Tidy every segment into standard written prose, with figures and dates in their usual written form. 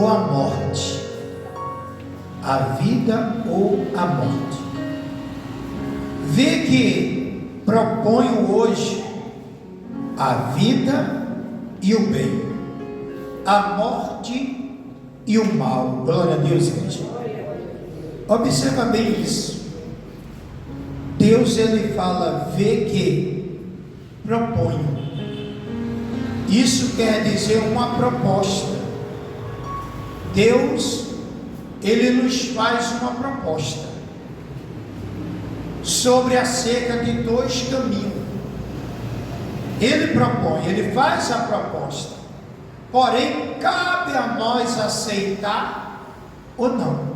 ou a morte, a vida ou a morte. Vê que proponho hoje a vida e o bem, a morte e o mal. Glória a Deus, igreja. Observa bem isso. Deus, ele fala, vê que proponho. Isso quer dizer uma proposta. Deus, ele nos faz uma proposta sobre acerca de dois caminhos. Ele propõe, ele faz a proposta, porém cabe a nós aceitar ou não.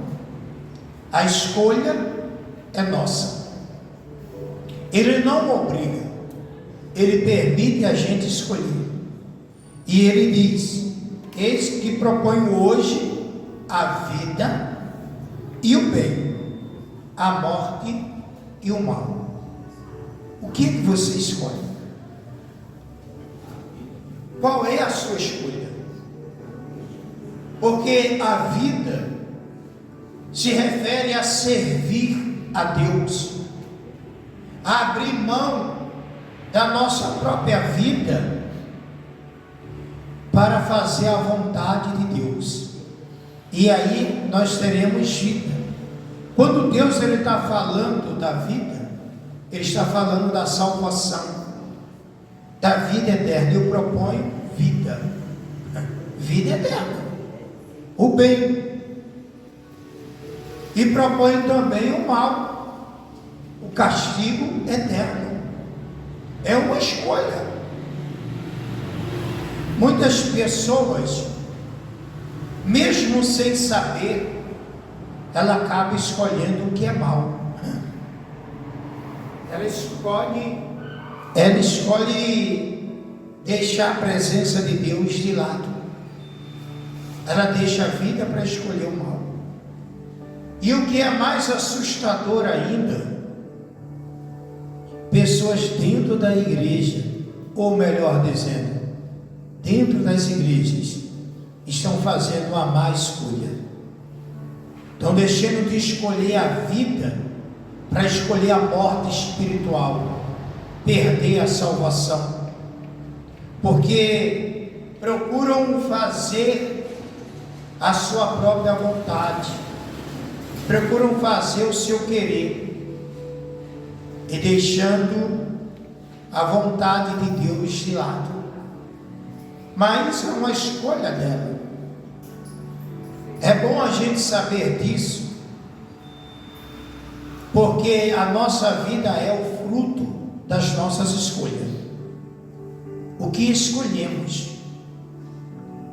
A escolha é nossa. Ele não obriga, ele permite a gente escolher. E ele diz: eis que proponho hoje a vida e o bem, a morte e o mal. O que você escolhe? Qual é a sua escolha? Porque a vida se refere a servir a Deus, a abrir mão da nossa própria vida para fazer a vontade de Deus. E aí nós teremos vida. Quando Deus está falando da vida, Ele está falando da salvação, da vida eterna. Eu proponho vida, vida eterna, o bem, e proponho também o mal, o castigo eterno. É uma escolha. Muitas pessoas, mesmo sem saber, ela acaba escolhendo o que é mal. Ela escolhe deixar a presença de Deus de lado. Ela deixa a vida para escolher o mal. E o que é mais assustador ainda, pessoas dentro da igreja, ou melhor dizendo, dentro das igrejas, estão fazendo uma má escolha. Estão deixando de escolher a vida para escolher a morte espiritual, perder a salvação, porque procuram fazer a sua própria vontade, procuram fazer o seu querer, e deixando a vontade de Deus de lado. Mas é uma escolha dela. É bom a gente saber disso, porque a nossa vida é o fruto das nossas escolhas, o que escolhemos,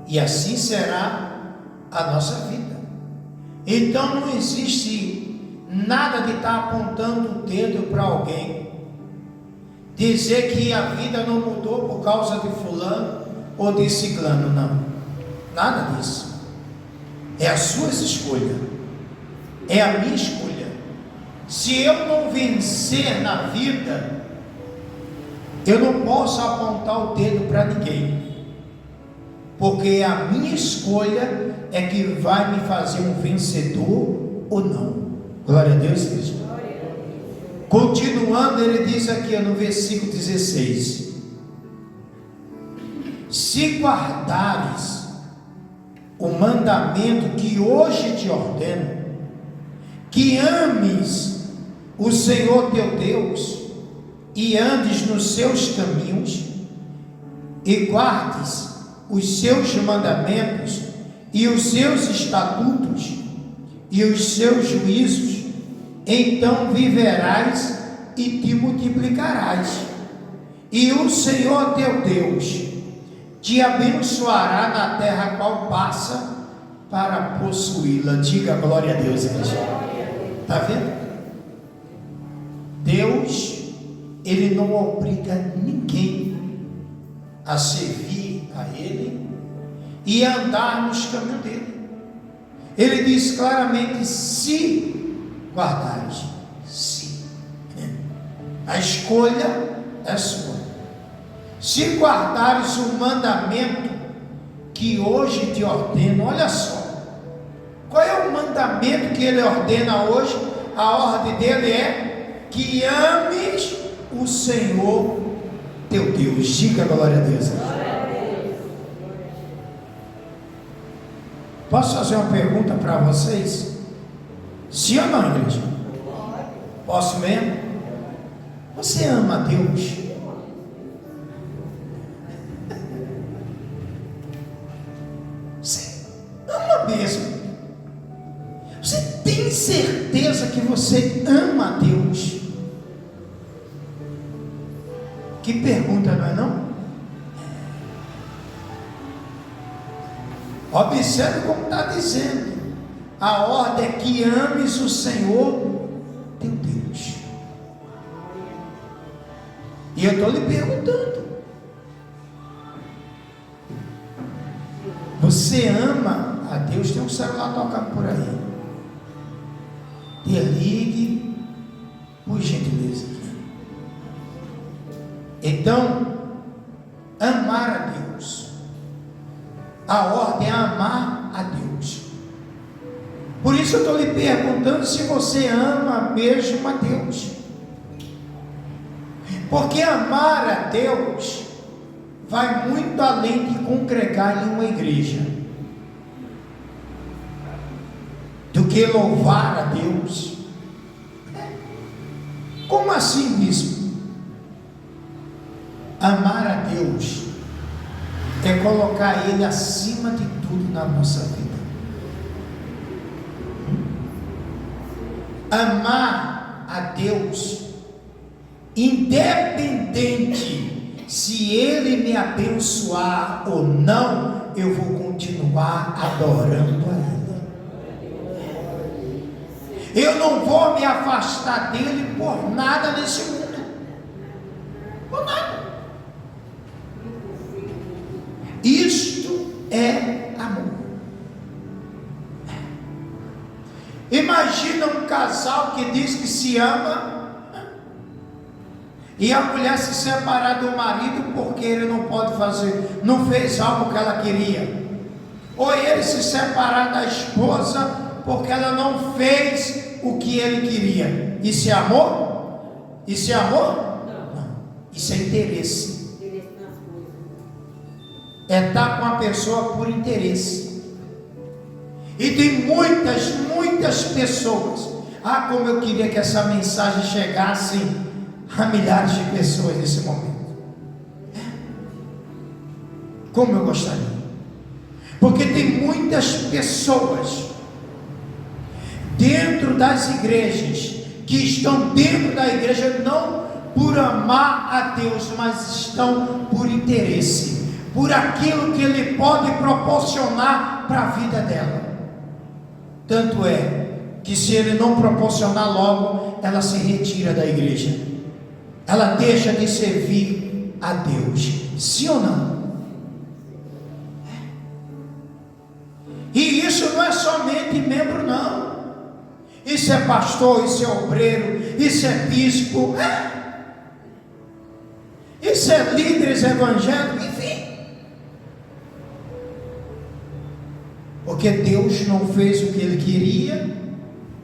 e assim será a nossa vida. Então não existe nada de estar apontando o dedo para alguém, dizer que a vida não mudou por causa de fulano ou de ciclano. Não, nada disso. É as suas escolhas, é a minha escolha. Se eu não vencer na vida, eu não posso apontar o dedo para ninguém, porque a minha escolha é que vai me fazer um vencedor ou não. Glória a Deus, Cristo. Continuando, ele diz aqui no versículo 16: se guardares o mandamento que hoje te ordeno, que ames o Senhor teu Deus e andes nos seus caminhos e guardes os seus mandamentos e os seus estatutos e os seus juízos, então viverás e te multiplicarás, e o Senhor teu Deus te abençoará na terra qual passa para possuí-la. Diga glória a Deus, igreja. Está vendo? Deus, Ele não obriga ninguém a servir a Ele e a andar nos caminhos dele. Ele diz claramente: se guardares, se. A escolha é sua. Se guardares o mandamento que hoje te ordeno, olha só, Qual é o mandamento que ele ordena hoje? A ordem dele é que ames o Senhor teu Deus. Diga glória a Deus. Posso fazer uma pergunta para vocês? Sim ou não, igreja? Posso mesmo? Você ama a Deus? Você ama mesmo? Você tem certeza que você ama a Deus? Que pergunta, não é não? Observe como está dizendo. A ordem é que ames o Senhor teu Deus. E eu estou lhe perguntando: você ama a Deus? Tem um celular tocando por aí. Desligue, por gentileza. Então, amar a Deus. A ordem é amar a Deus. Por isso eu estou lhe perguntando se você ama mesmo a Deus. Porque amar a Deus vai muito além de congregar em uma igreja, do que louvar a Deus. Como assim mesmo? Amar a Deus é colocar Ele acima de tudo na nossa vida. Amar a Deus, independente se Ele me abençoar ou não, eu vou continuar adorando a Ele. Eu não vou me afastar dele por nada nesse mundo. Por nada. Isto é amor. Imagina um casal que diz que se ama e a mulher se separar do marido porque ele não pode fazer, não fez algo que ela queria, ou ele se separar da esposa porque ela não fez o que ele queria. Isso é amor? Isso é amor? Não. Isso é interesse. É estar com a pessoa por interesse. E tem muitas pessoas. Ah, como eu queria que essa mensagem chegasse a milhares de pessoas nesse momento. Como eu gostaria. Porque tem muitas pessoas dentro das igrejas que estão dentro da igreja não por amar a Deus, mas estão por interesse, por aquilo que Ele pode proporcionar para a vida dela. Tanto é que se Ele não proporcionar logo, ela se retira da igreja, ela deixa de servir a Deus. Sim ou não? E isso não é somente membro, não. Isso é pastor, isso é obreiro, isso é bispo, isso é líderes evangélicos, enfim. Porque Deus não fez o que Ele queria,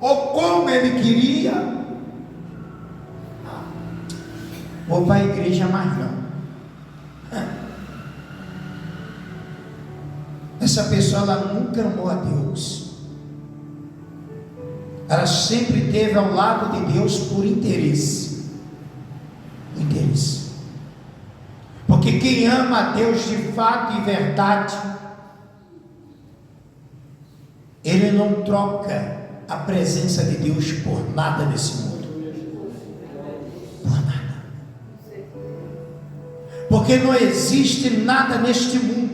ou como Ele queria. Vou para a igreja, mais não. Essa pessoa, ela nunca amou a Deus. Ela sempre esteve ao lado de Deus por interesse. Interesse. Porque quem ama a Deus de fato e verdade, ele não troca a presença de Deus por nada nesse mundo. Por nada. Porque não existe nada neste mundo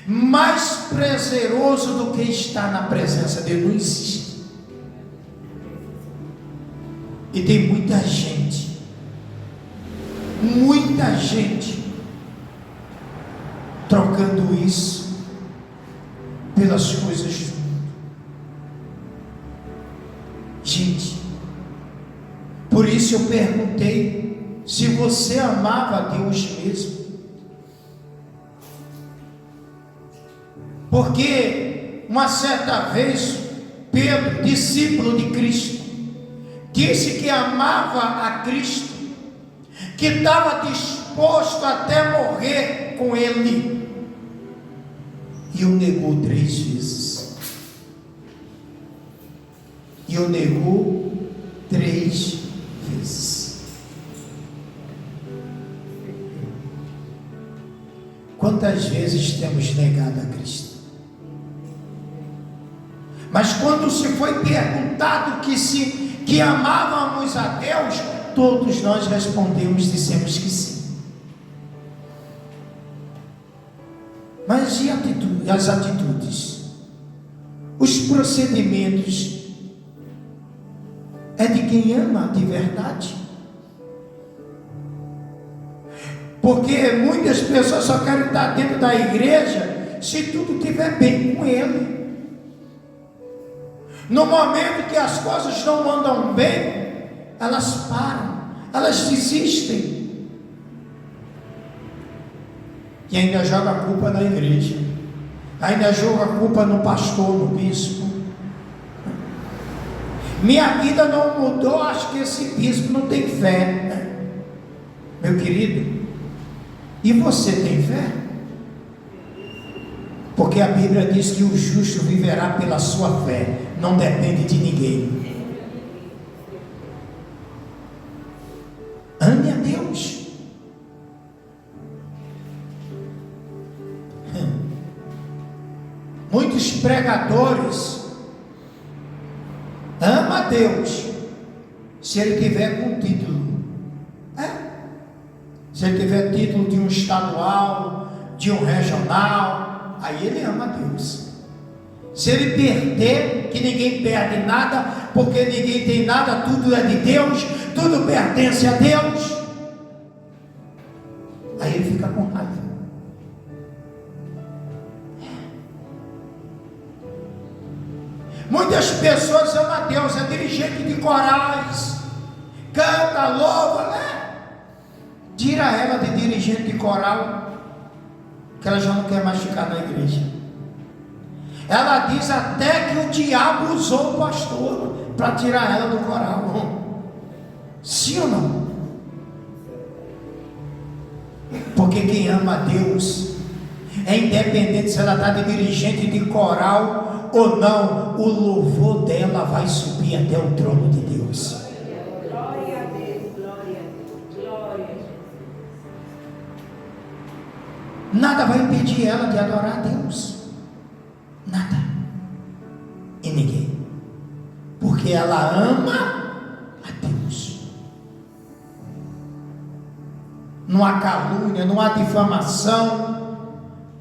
mais prazeroso do que estar na presença dele. Não existe. E tem muita gente trocando isso pelas coisas do mundo. Gente, por isso eu perguntei se você amava a Deus mesmo. Porque uma certa vez, Pedro, discípulo de Cristo, disse que amava a Cristo, que estava disposto até morrer com Ele, e o negou 3 vezes. E o negou 3 vezes. Quantas vezes temos negado a Cristo? Mas quando se foi perguntado que amávamos a Deus, todos nós respondemos, dissemos que sim. Mas e as atitudes? Os procedimentos é de quem ama de verdade? Porque muitas pessoas só querem estar dentro da igreja se tudo estiver bem com ele. No momento que as coisas não andam bem, elas param, elas desistem. E ainda joga a culpa na igreja, ainda joga a culpa no pastor, no bispo. Minha vida não mudou, acho que esse bispo não tem fé. Meu querido, e você tem fé? Porque a Bíblia diz que o justo viverá pela sua fé, não depende de ninguém. Ame a Deus. Muitos pregadores amam a Deus se ele tiver com título. Se ele tiver título de um estadual, de um regional, aí ele ama a Deus. Se ele perder, que ninguém perde nada, porque ninguém tem nada, tudo é de Deus, tudo pertence a Deus, aí ele fica com raiva. Muitas pessoas amam a Deus, é dirigente de corais, canta, louva, né? Tira ela de dirigente de coral, que ela já não quer mais ficar na igreja. Ela diz até que o diabo usou o pastor para tirar ela do coral. Sim ou não? Porque quem ama a Deus é independente se ela está de dirigente de coral ou não, o louvor dela vai subir até o trono de Deus. Glória a Deus, glória a Deus, glória a Deus. Nada vai impedir ela de adorar a Deus. Nada. E ninguém. Porque ela ama a Deus. Não há calúnia, não há difamação,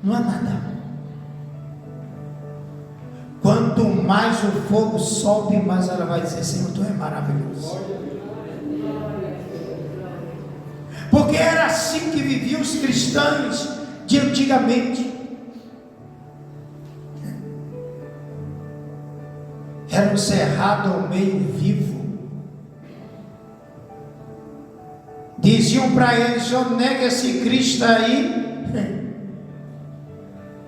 não há nada. Quanto mais o fogo sobe, mais ela vai dizer: Senhor, Tu é maravilhoso. Porque era assim que viviam os cristãos de antigamente. Era um cerrado ao meio vivo. Diziam para eles: Senhor, nega esse Cristo aí,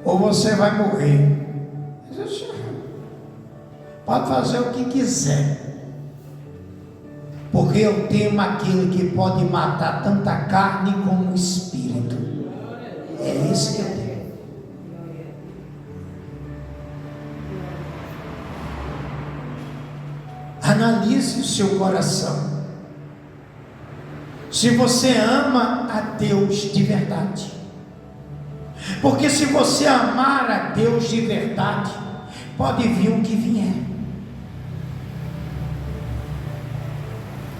ou você vai morrer. Pode fazer o que quiser, porque eu temo aquele que pode matar tanta carne como o espírito. É isso que eu tenho. Analise o seu coração. Se você ama a Deus de verdade. Porque se você amar a Deus de verdade, pode vir o que vier.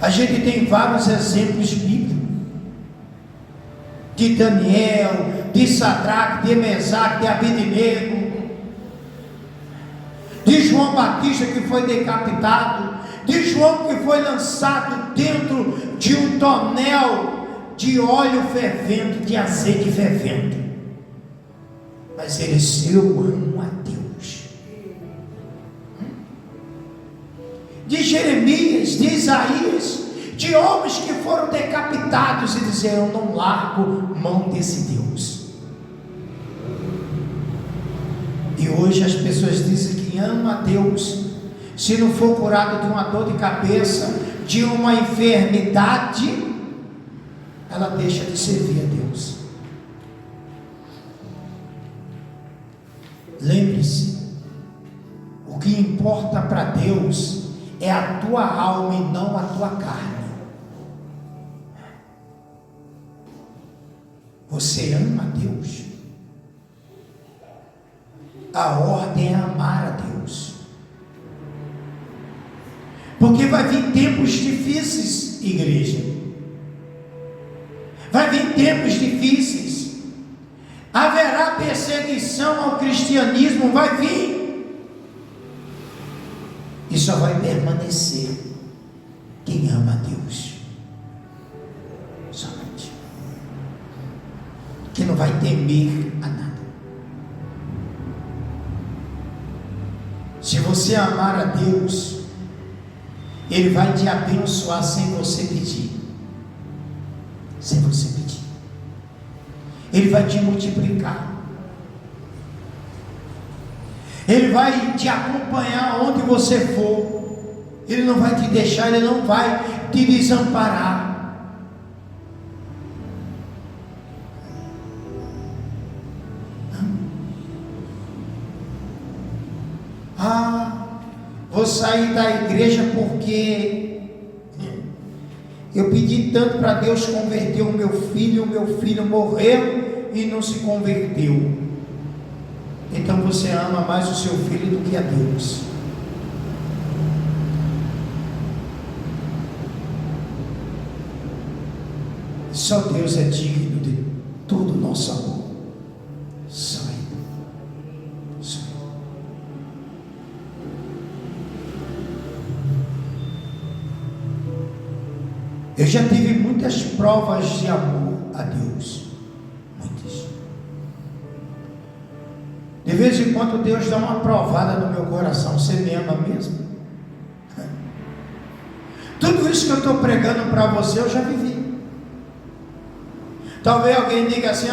A gente tem vários exemplos bíblicos. De Daniel, de Sadraque, de Mesaque, de Abednego, de João Batista que foi decapitado, de João que foi lançado dentro de um tonel de óleo fervendo, de azeite fervendo. Mas ele disse: eu amo a Deus. De Jeremias, de Isaías, de homens que foram decapitados e disseram: eu não largo mão desse Deus. E hoje as pessoas dizem que ama a Deus, se não for curado de uma dor de cabeça, de uma enfermidade, ela deixa de servir a Deus. Lembre-se, o que importa para Deus é a tua alma e não a tua carne. Você ama a Deus? A ordem é amar a Deus. Porque vai vir tempos difíceis, igreja. Vai vir tempos difíceis. Haverá perseguição ao cristianismo, vai vir. E só vai permanecer quem ama a Deus. Somente. Que não vai temer a nada. Se você amar a Deus, Ele vai te abençoar sem você pedir. Sem você pedir. Ele vai te multiplicar. Ele vai te acompanhar onde você for. Ele não vai te deixar, Ele não vai te desamparar. Vou sair da igreja porque eu pedi tanto para Deus converter o meu filho morreu e não se converteu. Então você ama mais o seu filho do que a Deus. Só Deus é digno de todo o nosso amor. Só Ele. Só Ele. Eu já tive muitas provas de amor a Deus. Muitas. De vez em quando Deus dá uma provada no meu coração. Você me ama mesmo? Tudo isso que eu estou pregando para você eu já vivi. Talvez alguém diga assim: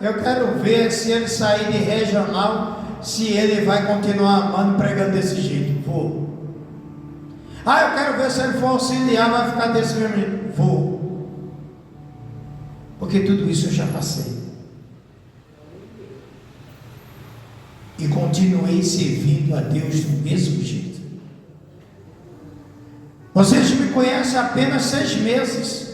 eu quero ver se ele sair de regional, se ele vai continuar amando pregando desse jeito. Vou. Eu quero ver se ele for auxiliar, vai ficar desse mesmo jeito. Vou. Porque tudo isso eu já passei. E continuei servindo a Deus do mesmo jeito. Vocês me conhecem há apenas 6 meses.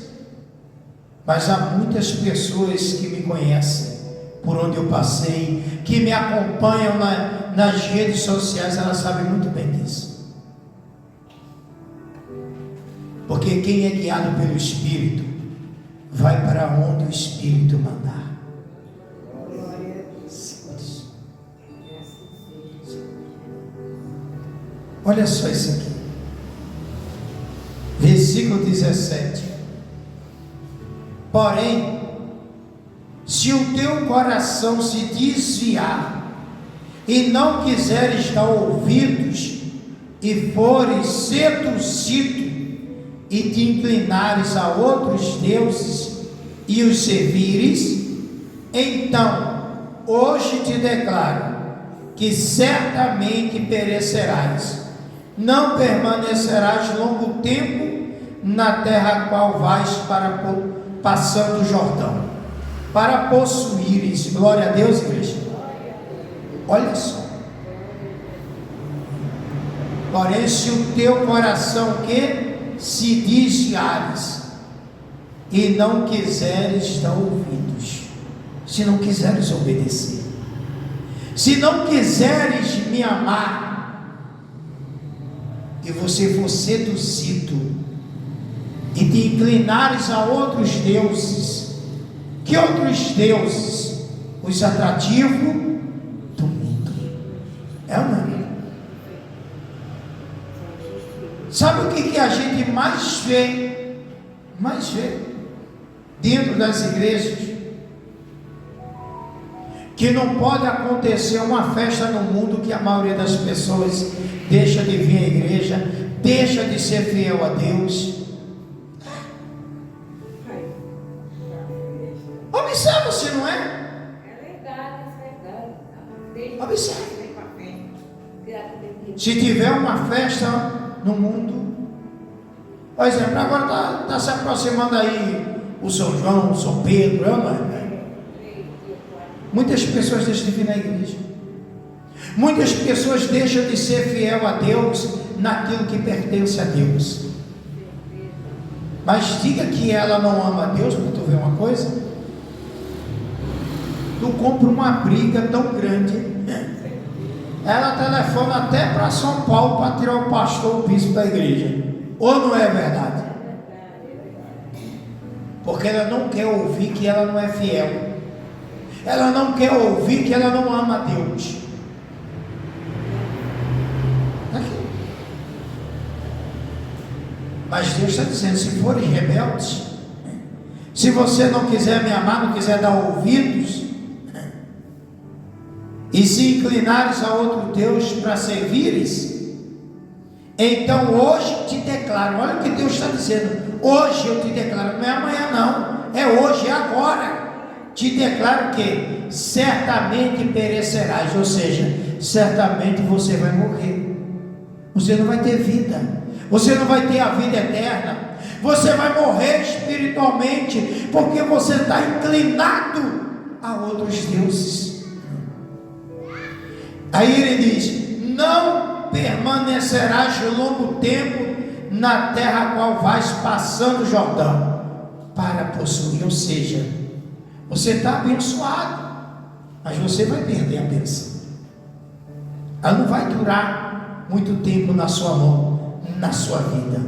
Mas há muitas pessoas que me conhecem, por onde eu passei, que me acompanham nas redes sociais, elas sabem muito bem disso. Porque quem é guiado pelo Espírito, vai para onde o Espírito mandar. Olha só isso aqui. Versículo 17. Porém, se o teu coração se desviar e não quiseres dar ouvidos e fores seduzido e te inclinares a outros deuses e os servires, então hoje te declaro que certamente perecerás, não permanecerás longo tempo na terra a qual vais passando o Jordão, para possuíres. Glória a Deus, igreja. Olha só. Porém, se o teu coração que se desviares e não quiseres dar ouvidos, se não quiseres obedecer, se não quiseres me amar, e você for seduzido e te inclinares a outros deuses. Que outros deuses? Os atrativos do mundo. É ou não é? Sabe o que a gente mais vê? Mais vê dentro das igrejas? Que não pode acontecer uma festa no mundo que a maioria das pessoas deixa de vir à igreja, deixa de ser fiel a Deus. Observa se não é? É verdade, é verdade. Observe. Se tiver uma festa no mundo, por exemplo, agora está se aproximando aí o São João, o São Pedro, não é? Muitas pessoas deixam de vir na igreja. Muitas pessoas deixam de ser fiel a Deus naquilo que pertence a Deus. Mas diga que ela não ama a Deus, para tu ver uma coisa. Tu compra uma briga tão grande, ela telefona até para São Paulo para tirar o pastor, o bispo da igreja. Ou não é verdade? Porque ela não quer ouvir que ela não é fiel. Ela não quer ouvir que ela não ama a Deus. Aqui. Mas Deus está dizendo: se forem rebeldes, se você não quiser me amar, não quiser dar ouvidos, e se inclinares a outro Deus para servires, então hoje te declaro, olha o que Deus está dizendo, hoje eu te declaro, não é amanhã não, é hoje, é agora, te declaro que certamente perecerás, ou seja, certamente você vai morrer, você não vai ter vida, você não vai ter a vida eterna, você vai morrer espiritualmente, porque você está inclinado a outros deuses. Aí ele diz: não permanecerás longo tempo na terra a qual vais passando o Jordão para possuir. Ou seja, você está abençoado, mas você vai perder a bênção. Ela não vai durar muito tempo na sua mão, na sua vida.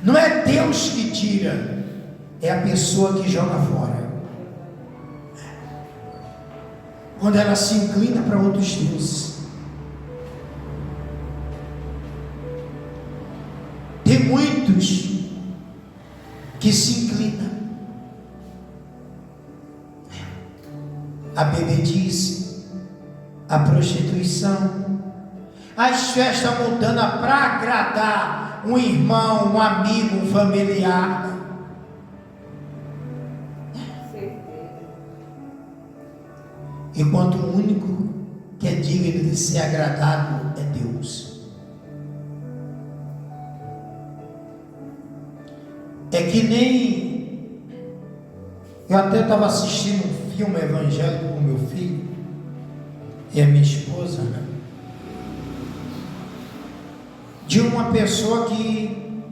Não é Deus que tira, é a pessoa que joga fora. Quando ela se inclina para outros deuses. Tem muitos que se inclinam a bebedice, a prostituição, as festas mundanas para agradar um irmão, um amigo, um familiar. Enquanto o único que é digno de ser agradado é Deus. É que nem eu até estava assistindo um filme evangélico com meu filho e a minha esposa, né? De uma pessoa que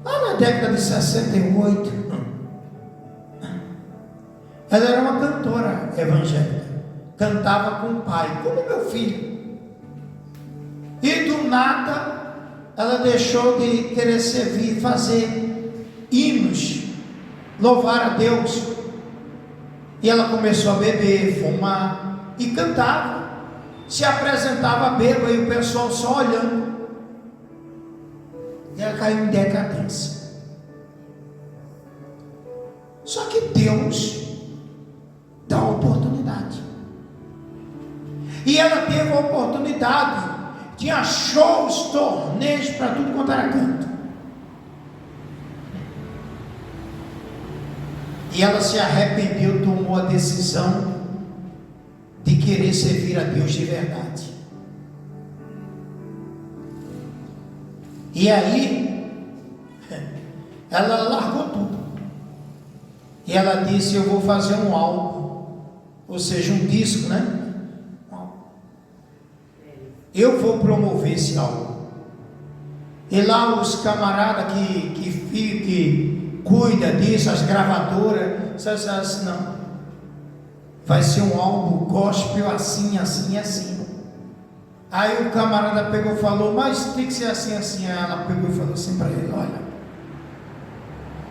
lá na década de 68 ela era uma cantora evangélica, cantava com o pai, como meu filho, e do nada ela deixou de querer servir, fazer hinos, louvar a Deus, e ela começou a beber, fumar e cantava, se apresentava bêbada e o pessoal só olhando, e ela caiu em decadência. Só que Deus dá uma oportunidade. E ela teve a oportunidade, tinha shows, torneios para tudo quanto era canto. E ela se arrependeu, tomou a decisão de querer servir a Deus de verdade. E aí, ela largou tudo. E ela disse: eu vou fazer um álbum, ou seja, um disco, né? Eu vou promover esse álbum. E lá os camaradas que cuida disso, as gravadoras, essas, não. Vai ser um álbum gospel assim, assim, assim. Aí o camarada pegou e falou: mas tem que ser assim, assim. Aí ela pegou e falou assim para ele: olha,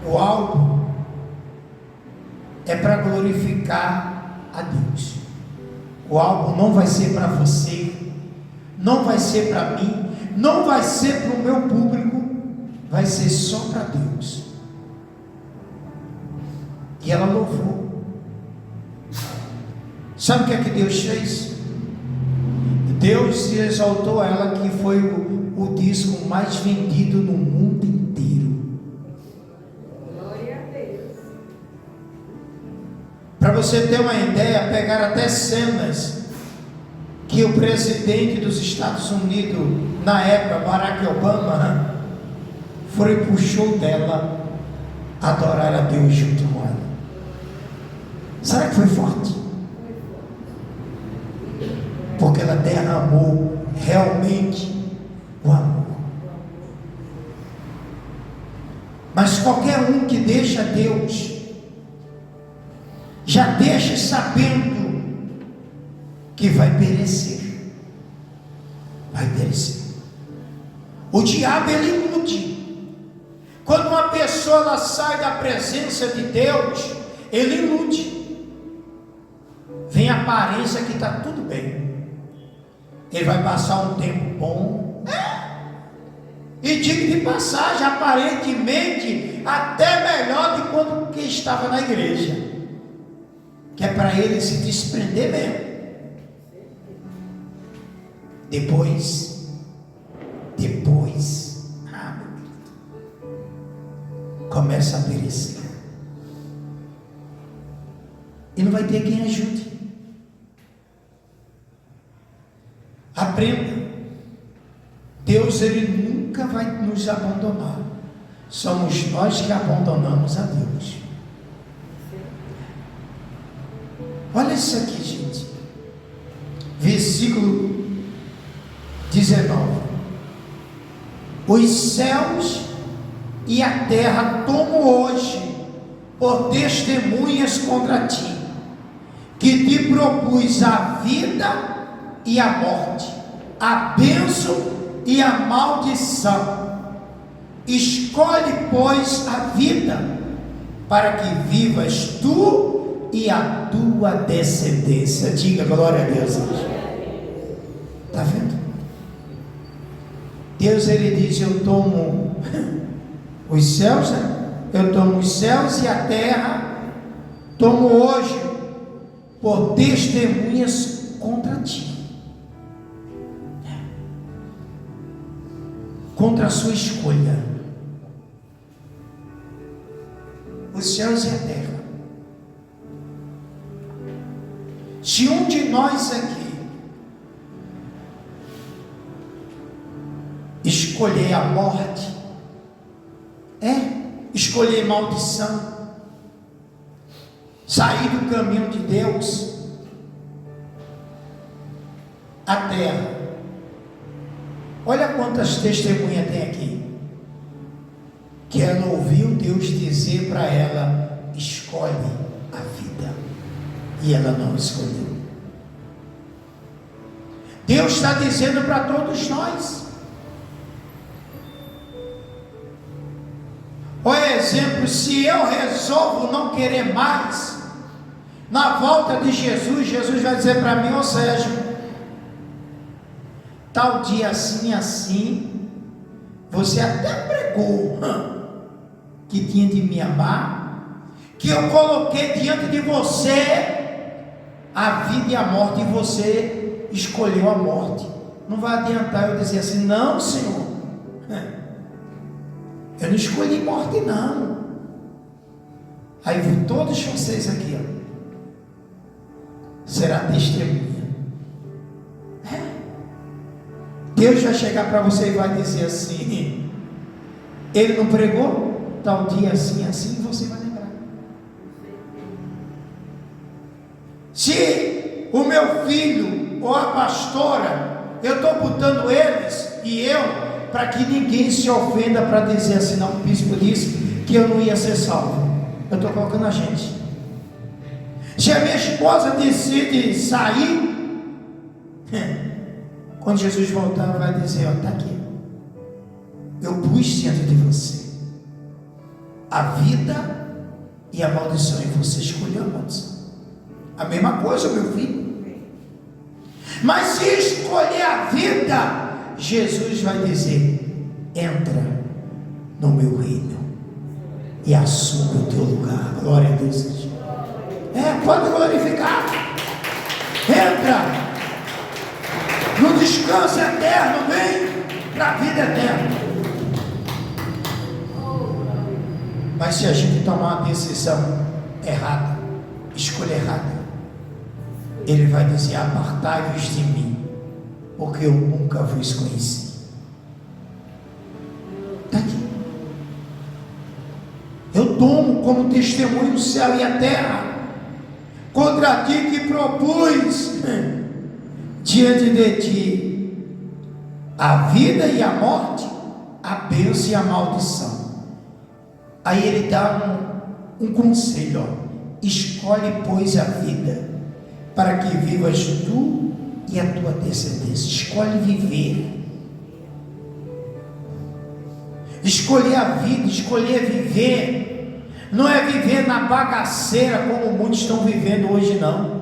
o álbum é para glorificar a Deus. O álbum não vai ser para você, não vai ser para mim, não vai ser para o meu público, vai ser só para Deus. E ela louvou. Sabe o que é que Deus fez? Deus exaltou ela, que foi o disco mais vendido no mundo inteiro. Glória a Deus. Para você ter uma ideia, pegaram até cenas que que o presidente dos Estados Unidos, na época, Barack Obama, foi e puxou dela adorar a Deus junto com ela. Será que foi forte? Porque ela derramou realmente o amor. Mas qualquer um que deixa Deus, já deixa sabendo que vai perecer. Vai perecer. O diabo, ele ilude. Quando uma pessoa ela sai da presença de Deus, ele ilude. Vem a aparência que está tudo bem. Ele vai passar um tempo bom. E digo de passagem, aparentemente até melhor do que quando que estava na igreja. Que é para ele se desprender mesmo. Depois, começa a perecer. E não vai ter quem ajude. Aprenda. Deus, ele nunca vai nos abandonar. Somos nós que abandonamos a Deus. Olha isso aqui, gente. Versículo 19. Os céus e a terra tomo hoje por testemunhas contra ti, que te propus a vida e a morte, a bênção e a maldição. Escolhe, pois, a vida, para que vivas tu e a tua descendência. Diga glória a Deus. Está vendo? Deus, ele diz: eu tomo os céus, né? Eu tomo os céus e a terra, tomo hoje por testemunhas contra ti, contra a sua escolha. Os céus e a terra. Se um de nós aqui escolher a morte, escolher maldição, sair do caminho de Deus, a terra, olha quantas testemunhas tem aqui, que ela ouviu Deus dizer para ela: escolhe a vida, e ela não escolheu. Deus está dizendo para todos nós. Por exemplo, se eu resolvo não querer mais, na volta de Jesus, Jesus vai dizer para mim: ô Sérgio, tal dia assim, assim, você até pregou que tinha de me amar, que eu coloquei diante de você a vida e a morte, e você escolheu a morte. Não vai adiantar eu dizer assim: não, Senhor, eu não escolhi morte, não. Aí todos vocês aqui, será testemunha. Deus vai chegar para você e vai dizer assim: ele não pregou tal dia assim, assim, e você vai lembrar. Se o meu filho ou a pastora, eu estou botando eles e eu, para que ninguém se ofenda para dizer assim: não, o bispo disse que eu não ia ser salvo. Eu estou colocando a gente. Se a minha esposa decide sair, quando Jesus voltar, vai dizer: ó, está aqui, eu pus diante de você a vida e a maldição, e você escolheu a maldição. A mesma coisa, meu filho. Mas se escolher a vida, Jesus vai dizer: entra no meu reino e assuma o teu lugar. Glória a Deus. Pode glorificar. Entra no descanso eterno, vem para a vida eterna. Mas se a gente tomar uma decisão errada, escolha errada, ele vai dizer: apartai-vos de mim, porque eu nunca vos conheci. Está aqui. Eu tomo como testemunho o céu e a terra contra ti que propus diante de ti a vida e a morte, a bênção e a maldição. Aí ele dá um conselho, ó. Escolhe, pois, a vida, para que vivas tu e a tua descendência. Escolhe viver. Escolher a vida, escolher viver, não é viver na bagaceira como muitos estão vivendo hoje, não.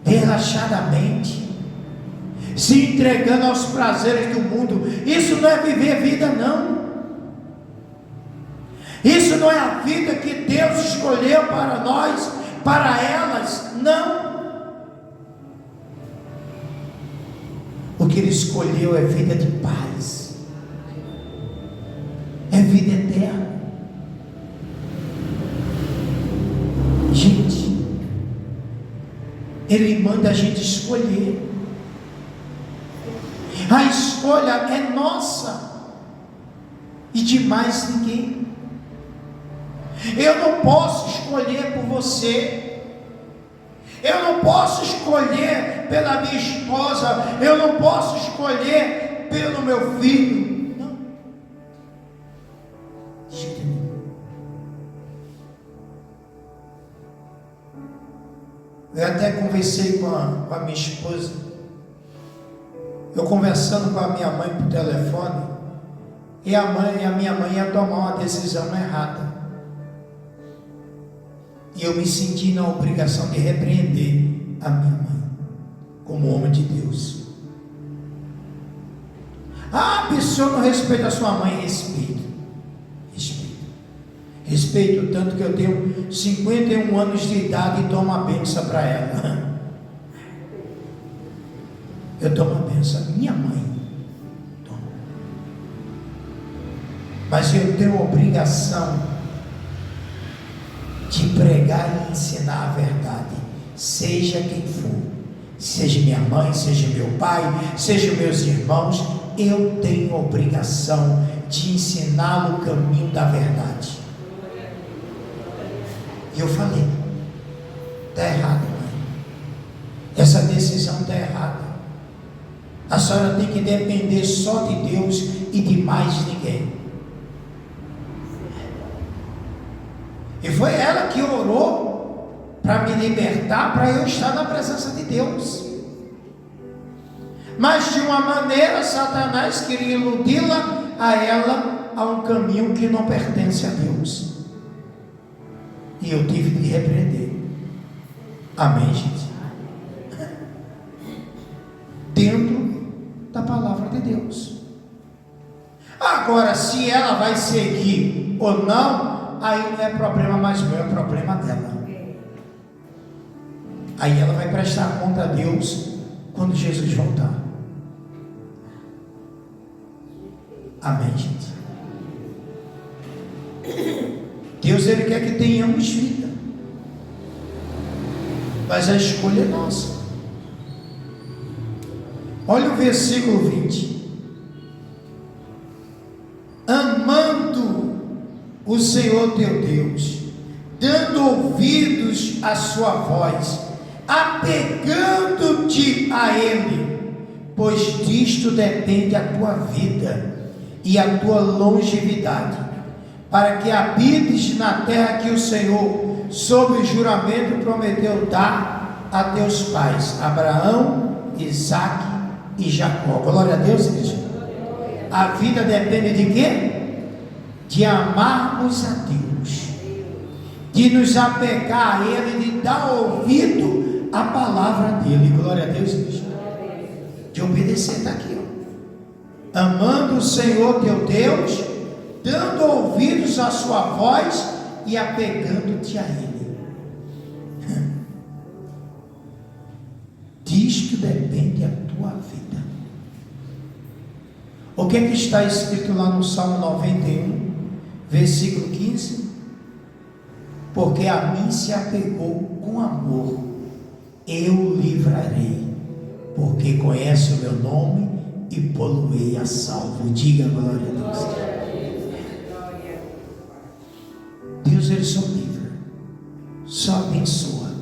Relaxadamente, se entregando aos prazeres do mundo. Isso não é viver vida, não. Isso não é a vida que Deus escolheu para nós, para elas, não. O que Ele escolheu é vida de paz, é vida eterna. Gente, Ele manda a gente escolher. A escolha é nossa e de mais ninguém. Eu não posso escolher por você, eu não posso escolher pela minha esposa, eu não posso escolher pelo meu filho, não, de jeito nenhum. Eu até conversei com a minha esposa, eu conversando com a minha mãe por telefone, e a minha mãe ia tomar uma decisão errada. E eu me senti na obrigação de repreender a minha mãe, como homem de Deus. Ah, a pessoa não respeita a sua mãe. Respeito tanto que eu tenho 51 anos de idade e dou uma benção para ela. Eu dou uma benção, minha mãe. Mas eu tenho a obrigação de pregar e ensinar a verdade, seja quem for, seja minha mãe, seja meu pai, seja meus irmãos, eu tenho a obrigação de ensiná-lo o caminho da verdade. E eu falei, está errado, mãe, essa decisão está errada, a senhora tem que depender só de Deus e de mais ninguém. E foi ela que orou para me libertar, para eu estar na presença de Deus. Mas de uma maneira, Satanás queria iludi-la a ela a um caminho que não pertence a Deus. E eu tive de repreender. Amém, gente? Dentro da palavra de Deus. Agora, se ela vai seguir ou não, aí não é problema mais meu, é problema dela. Aí ela vai prestar conta a Deus quando Jesus voltar. Amém, gente? Deus, Ele quer que tenhamos vida, mas a escolha é nossa. Olha o versículo 20. Amando o Senhor teu Deus, dando ouvidos à sua voz, apegando-te a Ele, pois disto depende a tua vida e a tua longevidade, para que habites na terra que o Senhor, sob o juramento, prometeu dar a teus pais, Abraão, Isaque e Jacó. Glória a Deus, igreja. A vida depende de quê? De amarmos a Deus, de nos apegar a Ele, de dar ouvido à palavra dEle. Glória a Deus, igreja. De obedecer, está aqui, ó. Amando o Senhor teu Deus, dando ouvidos à sua voz e apegando-te a Ele. Disto depende a tua vida. O que é que está escrito lá no Salmo 91, versículo 15? Porque a mim se apegou com amor, eu o livrarei, porque conhece o meu nome e poluei a salvo. Diga glória a Deus. Deus, ele só livra, só abençoa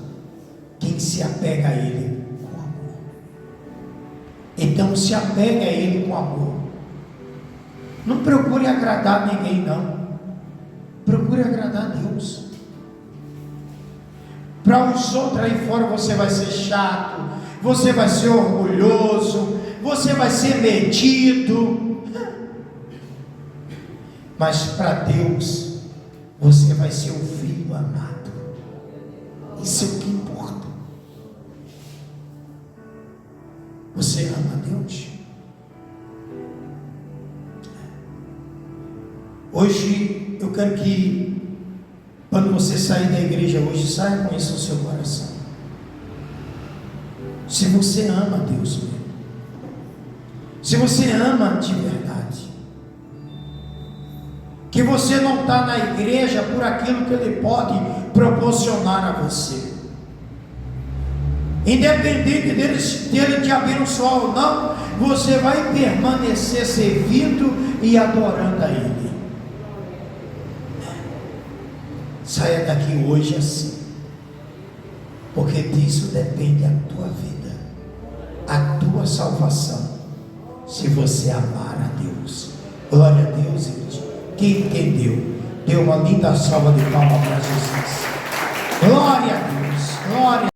quem se apega a ele com amor. Então se apega a ele com amor. Não procure agradar ninguém, não. Procure agradar a Deus. Para os outros aí fora você vai ser chato, você vai ser orgulhoso, você vai ser metido. Mas para Deus, você vai ser um filho amado. Isso é o que importa. Você ama a Deus? Hoje eu quero que, quando você sair da igreja hoje, saia com isso no seu coração. Se você ama a Deus mesmo, se você ama de verdade, que você não está na igreja por aquilo que Ele pode proporcionar a você, independente dele te abençoar ou não, você vai permanecer servindo e adorando a Ele. Saia daqui hoje assim, porque disso depende a tua vida, a tua salvação, se você amar a Deus. Glória a Deus, gente. Quem entendeu, dê uma linda salva de palmas para Jesus. Glória a Deus, glória.